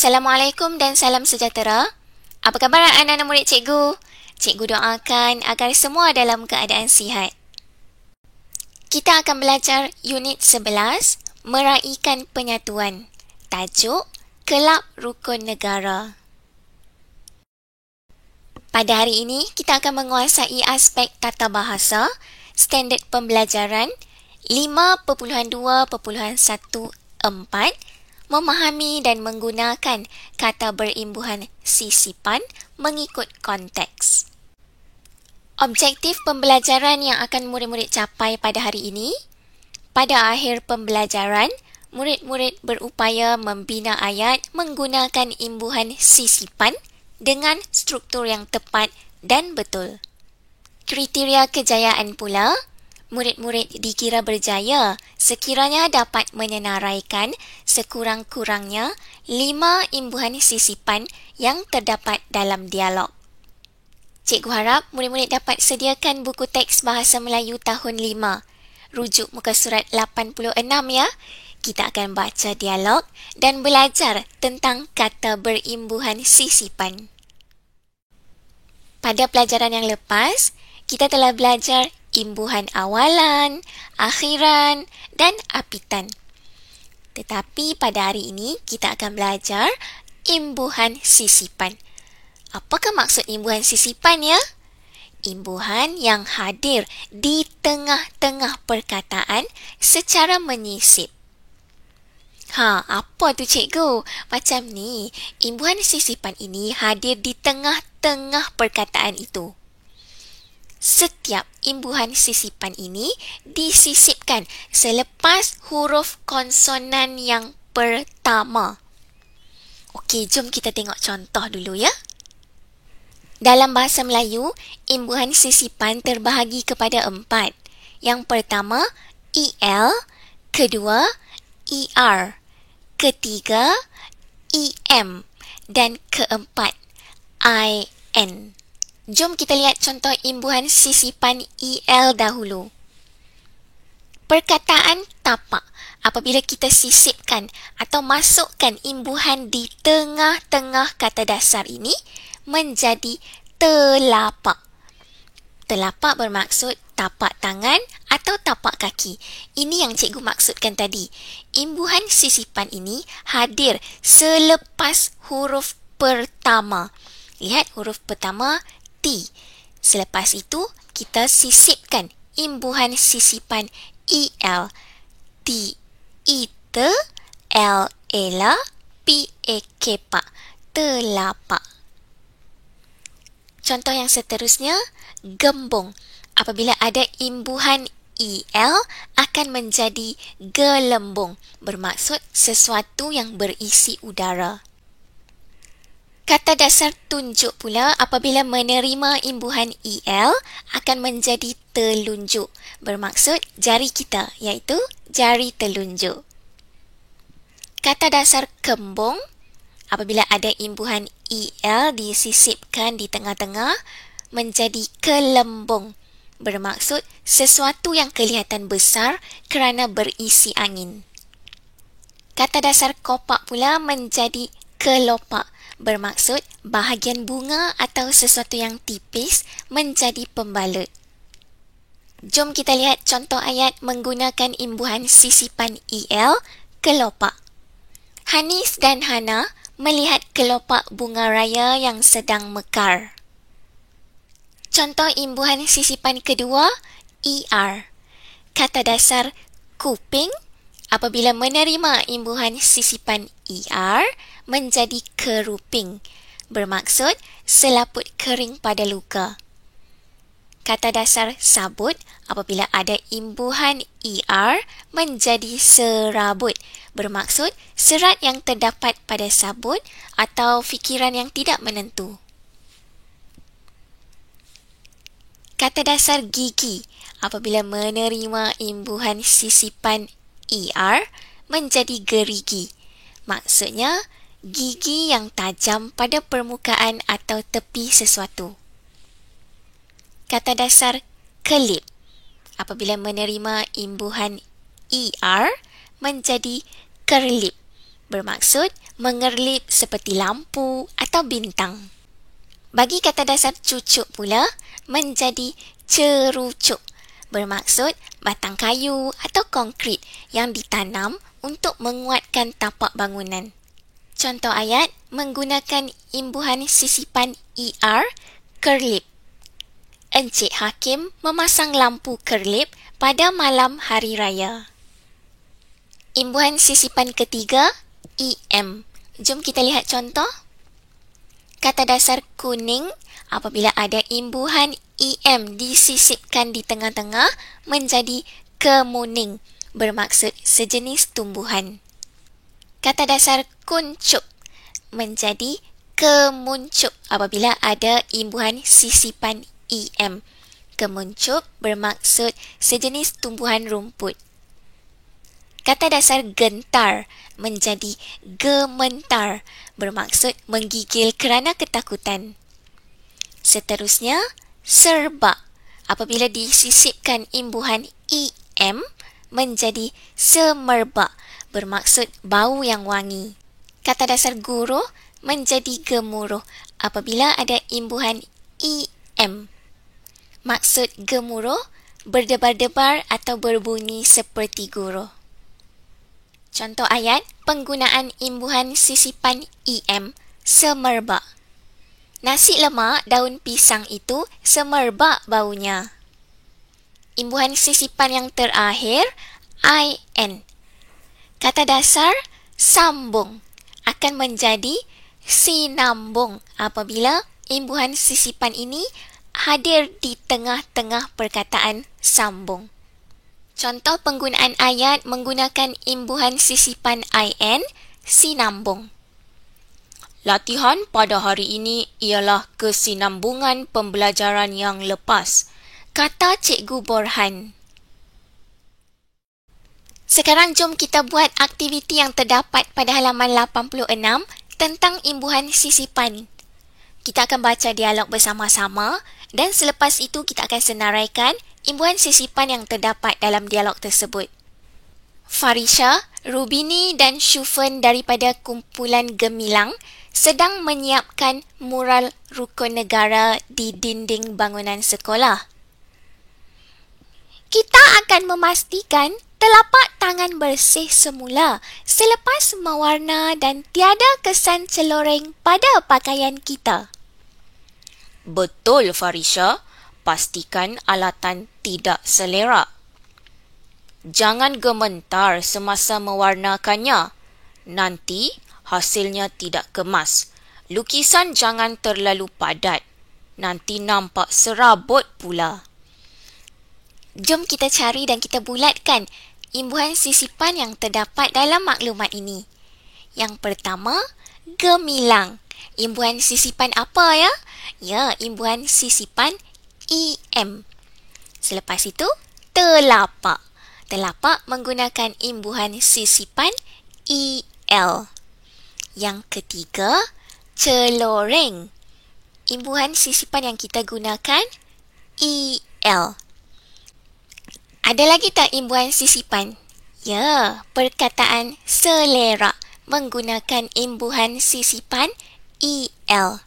Assalamualaikum dan salam sejahtera. Apa khabar anak-anak murid cikgu? Cikgu doakan agar semua dalam keadaan sihat. Kita akan belajar unit 11, Meraihkan Penyatuan. Tajuk, Kelab Rukun Negara. Pada hari ini, kita akan menguasai aspek tata bahasa, standard pembelajaran 5.2.14, memahami dan menggunakan kata berimbuhan sisipan mengikut konteks. Objektif pembelajaran yang akan murid-murid capai pada hari ini, pada akhir pembelajaran, murid-murid berupaya membina ayat menggunakan imbuhan sisipan dengan struktur yang tepat dan betul. Kriteria kejayaan pula, murid-murid dikira berjaya sekiranya dapat menyenaraikan sekurang-kurangnya 5 imbuhan sisipan yang terdapat dalam dialog. Cikgu harap murid-murid dapat sediakan buku teks Bahasa Melayu tahun 5. Rujuk muka surat 86 ya. Kita akan baca dialog dan belajar tentang kata berimbuhan sisipan. Pada pelajaran yang lepas, kita telah belajar imbuhan awalan, akhiran dan apitan. Tetapi pada hari ini kita akan belajar imbuhan sisipan. Apakah maksud imbuhan sisipan ya? Imbuhan yang hadir di tengah-tengah perkataan secara menyisip. Apa tu cikgu? Macam ni, imbuhan sisipan ini hadir di tengah-tengah perkataan itu. Setiap imbuhan sisipan ini disisipkan selepas huruf konsonan yang pertama. Okey, jom kita tengok contoh dulu ya. Dalam bahasa Melayu, imbuhan sisipan terbahagi kepada 4. Yang pertama, EL, kedua, ER, ketiga, EM, dan keempat, IN. Jom kita lihat contoh imbuhan sisipan EL dahulu. Perkataan tapak apabila kita sisipkan atau masukkan imbuhan di tengah-tengah kata dasar ini menjadi telapak. Telapak bermaksud tapak tangan atau tapak kaki. Ini yang cikgu maksudkan tadi. Imbuhan sisipan ini hadir selepas huruf pertama. Lihat huruf pertama T. Selepas itu, kita sisipkan imbuhan sisipan EL. T, ita, L, ela, P, e, kepak. Telapak. Contoh yang seterusnya, gembung. Apabila ada imbuhan EL akan menjadi gelembung. Bermaksud sesuatu yang berisi udara. Kata dasar tunjuk pula apabila menerima imbuhan EL akan menjadi telunjuk. Bermaksud jari kita, iaitu jari telunjuk. Kata dasar kembung apabila ada imbuhan EL disisipkan di tengah-tengah menjadi kelembung. Bermaksud sesuatu yang kelihatan besar kerana berisi angin. Kata dasar kopak pula menjadi kelopak. Bermaksud bahagian bunga atau sesuatu yang tipis menjadi pembalut. Jom kita lihat contoh ayat menggunakan imbuhan sisipan EL, kelopak. Hanis dan Hana melihat kelopak bunga raya yang sedang mekar. Contoh imbuhan sisipan kedua, ER. Kata dasar kuping apabila menerima imbuhan sisipan ER menjadi keruping. Bermaksud selaput kering pada luka. Kata dasar sabut apabila ada imbuhan ER menjadi serabut. Bermaksud serat yang terdapat pada sabut atau fikiran yang tidak menentu. Kata dasar gigi apabila menerima imbuhan sisipan ER menjadi gerigi. Maksudnya gigi yang tajam pada permukaan atau tepi sesuatu. Kata dasar kelip apabila menerima imbuhan ER menjadi kerlip. bermaksud mengerlip seperti lampu atau bintang. Bagi kata dasar cucuk pula, menjadi cerucuk, bermaksud batang kayu atau konkrit yang ditanam untuk menguatkan tapak bangunan. Contoh ayat menggunakan imbuhan sisipan ER, kerlip. Encik Hakim memasang lampu kerlip pada malam hari raya. Imbuhan sisipan ketiga, EM. Jom kita lihat contoh. Kata dasar kuning, apabila ada imbuhan EM disisipkan di tengah-tengah menjadi kemuning, bermaksud sejenis tumbuhan. Kata dasar kuncup menjadi kemuncup apabila ada imbuhan sisipan EM. Kemuncup bermaksud sejenis tumbuhan rumput. Kata dasar gentar menjadi gementar, bermaksud menggigil kerana ketakutan. Seterusnya, serbak apabila disisipkan imbuhan EM menjadi semerbak, bermaksud bau yang wangi. Kata dasar guruh menjadi gemuruh apabila ada imbuhan EM. Maksud gemuruh, berdebar-debar atau berbunyi seperti guruh. Contoh ayat, penggunaan imbuhan sisipan EM, semerbak. Nasi lemak daun pisang itu semerbak baunya. Imbuhan sisipan yang terakhir, IN. Kata dasar sambung akan menjadi sinambung apabila imbuhan sisipan ini hadir di tengah-tengah perkataan sambung. Contoh penggunaan ayat menggunakan imbuhan sisipan IN, sinambung. Latihan pada hari ini ialah kesinambungan pembelajaran yang lepas, kata Cikgu Borhan. Sekarang jom kita buat aktiviti yang terdapat pada halaman 86 tentang imbuhan sisipan. Kita akan baca dialog bersama-sama dan selepas itu kita akan senaraikan imbuhan sisipan yang terdapat dalam dialog tersebut. Farisha, Rubini dan Syufen daripada kumpulan Gemilang sedang menyiapkan mural rukun negara di dinding bangunan sekolah. Kita akan memastikan telapak tangan bersih semula selepas mewarna dan tiada kesan celoreng pada pakaian kita. Betul, Farisha. Pastikan alatan tidak selerak. Jangan gementar semasa mewarnakannya. Nanti hasilnya tidak kemas. Lukisan jangan terlalu padat. Nanti nampak serabut pula. Jom kita cari dan kita bulatkan imbuhan sisipan yang terdapat dalam maklumat ini. Yang pertama, gemilang. Imbuhan sisipan apa ya? Ya, imbuhan sisipan EM. Selepas itu, telapak. Telapak menggunakan imbuhan sisipan EL. Yang ketiga, celoreng. Imbuhan sisipan yang kita gunakan EL. Ada lagi tak imbuhan sisipan? Ya, perkataan selera menggunakan imbuhan sisipan EL.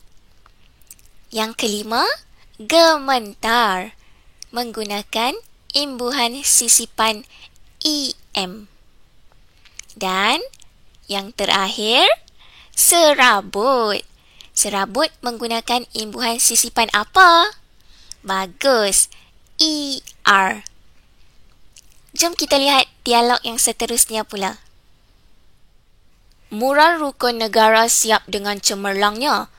Yang kelima, gementar menggunakan imbuhan sisipan EM. Dan yang terakhir, serabut. Serabut menggunakan imbuhan sisipan apa? Bagus, ER. Jom kita lihat dialog yang seterusnya pula. Mural rukun negara siap dengan cemerlangnya.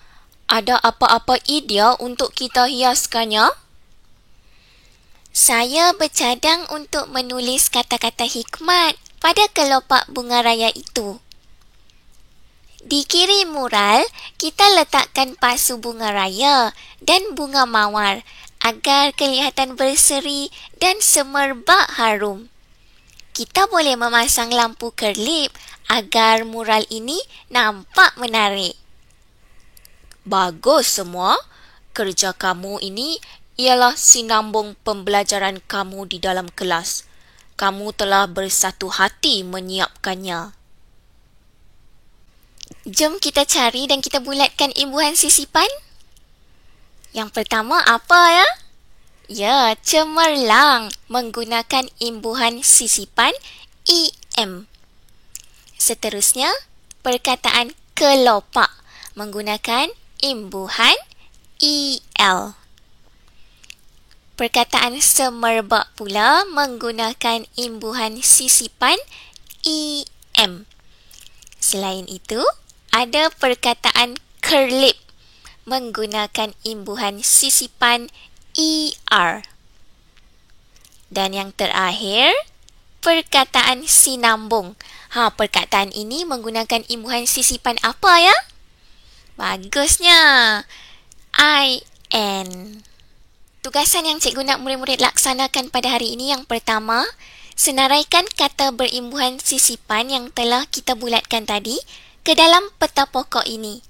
Ada apa-apa idea untuk kita hiaskannya? Saya bercadang untuk menulis kata-kata hikmat pada kelopak bunga raya itu. Di kiri mural, kita letakkan pasu bunga raya dan bunga mawar agar kelihatan berseri dan semerbak harum. Kita boleh memasang lampu kerlip agar mural ini nampak menarik. Bagus semua. Kerja kamu ini ialah sinambung pembelajaran kamu di dalam kelas. Kamu telah bersatu hati menyiapkannya. Jom kita cari dan kita bulatkan imbuhan sisipan. Yang pertama apa ya? Ya, cemerlang menggunakan imbuhan sisipan EM. Seterusnya, perkataan kelopak menggunakan imbuhan EL. Perkataan semerbak pula menggunakan imbuhan sisipan EM. Selain itu, ada perkataan kerlip menggunakan imbuhan sisipan ER. Dan yang terakhir, perkataan sinambung. Perkataan ini menggunakan imbuhan sisipan apa ya? Bagusnya. IN. Tugasan yang cikgu nak murid-murid laksanakan pada hari ini yang pertama, senaraikan kata berimbuhan sisipan yang telah kita bulatkan tadi ke dalam peta pokok ini.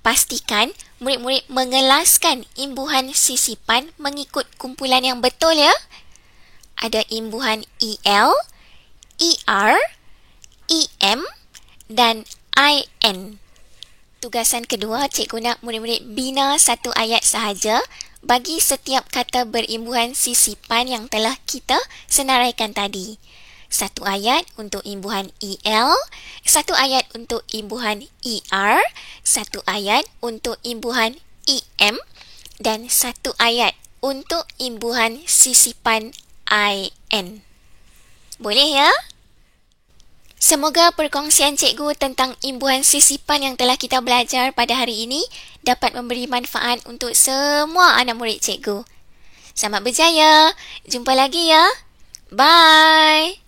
Pastikan murid-murid mengelaskan imbuhan sisipan mengikut kumpulan yang betul ya. Ada imbuhan EL, ER, EM dan IN. Tugasan kedua, cikgu nak murid-murid bina satu ayat sahaja bagi setiap kata berimbuhan sisipan yang telah kita senaraikan tadi. Satu ayat untuk imbuhan EL, satu ayat untuk imbuhan ER, satu ayat untuk imbuhan EM, dan satu ayat untuk imbuhan sisipan IN. Boleh ya? Semoga perkongsian cikgu tentang imbuhan sisipan yang telah kita belajar pada hari ini dapat memberi manfaat untuk semua anak murid cikgu. Selamat berjaya. Jumpa lagi ya. Bye.